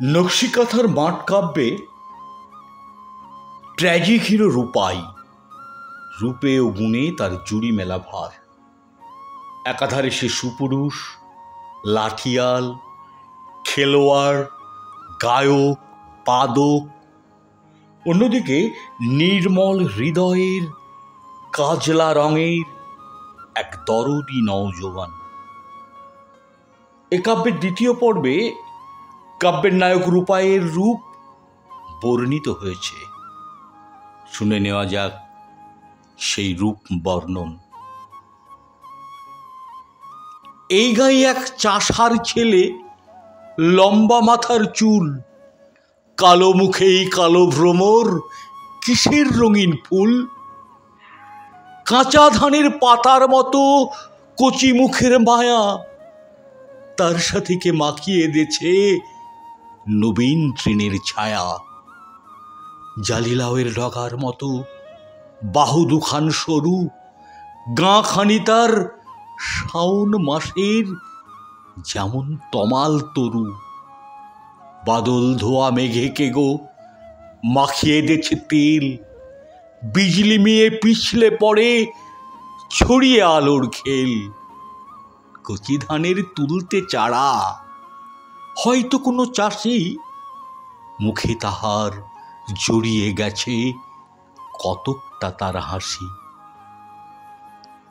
নকশিকাঁথার মাঠ কাব্যে tragic hero রূপাই, রূপে ও গুণে তার জুড়ি মেলা ভার। একাধারে সে সুপুরুষ, লাঠিয়াল, খেলোয়াড়, গায়ক, পাদক, অন্যদিকে নির্মল হৃদয়ের, কাজলা রঙের এক দরদি নওজোয়ান। এ কাব্যের দ্বিতীয় পর্বে কাব্যের নায়ক রূপাইয়ের রূপ বর্ণিত হয়েছে। শুনে নেওয়া যাক সেই রূপ বর্ণন। এই গায়ে এক চাষার ছেলে, লম্বা মাথার চুল, কালো মুখেই কালো ভ্রমর, কিসের রঙিন ফুল। কাঁচা ধানের পাতার মতো কচি মুখের মায়া, তার সাথে কে মাখিয়ে দেছে নবীন তৃণের ছায়া। জালিলাওয়ের ডগার মতো বাহু দুখান সরু, গাঁখানি তার শাওন মাসের যেমন তমাল তরু। বাদল ধোয়া মেঘে কে গো মাখিয়ে দেছে তেল, বিজলি মেয়ে পিছলে পড়ে ছড়িয়ে আলোর খেল। কচি ধানের তুলতে চারা, হয়তো কোনো চাষি, মুখে তাহার জড়িয়ে গেছে কতকটা তার হাসি।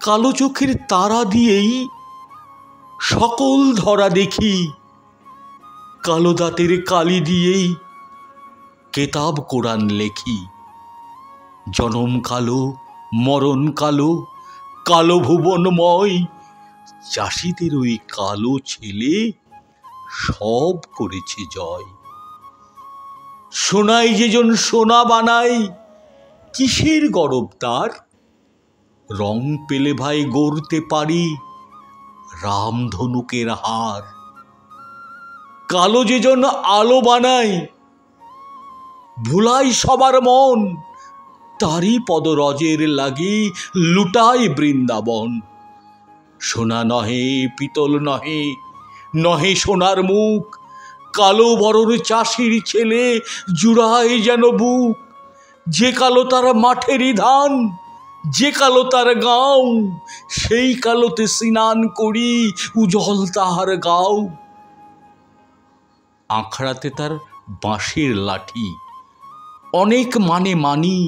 কালো চোখের তারা দিয়েই সকল ধরা দেখি, কালো দাঁতের কালি দিয়েই কেতাব কোরআন লেখি। জনম কালো, মরণ কালো, কালো ভুবনময়, চাষিদের ওই কালো ছেলে সব করেছে জয়। সোনায় যেজন সোনা বানায়, কিসের গরব তার, রং পেলে ভাই গড়তে পারি রামধনুকের হার। কালো যেজন আলো বানায়, ভুলাই সবার মন, তারই পদরজের লাগি লুটায় বৃন্দাবন। সোনা নহে, পিতল নহে, নহে সোনার মুখ, কালো বরর চাষির ছেলে জুড়ায় যেন বুক। যে কালো তার মাঠেরই ধান, যে কালো তার গাঁও, সেই কালোতে স্নান করি উজ্জ্বল তাহার গাও। আঁখড়াতে তার বাঁশের লাঠি, অনেক মানে মানি,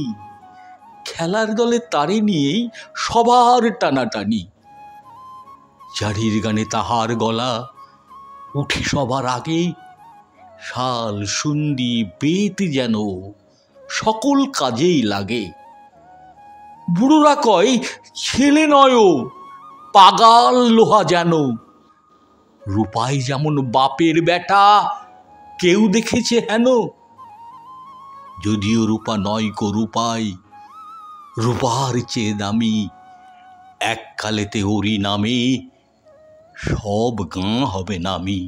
খেলার দলে তারে নিয়েই সবার টানাটানি। জারির গানে তাহার গলা উঠে সবার আগে, শাল সুন্দি বেত যেন সকল কাজেই লাগে। বুড়োরা কয় ছেলে নয়, পাগাল লোহা যেন। রূপাই যেমন বাপের বেটা, কেউ দেখেছে হেন। যদিও রূপা নয় গো রূপাই, রূপার চেয়ে দামি, এককালেতে ওরি নামে সব গাঁ হবে নামি।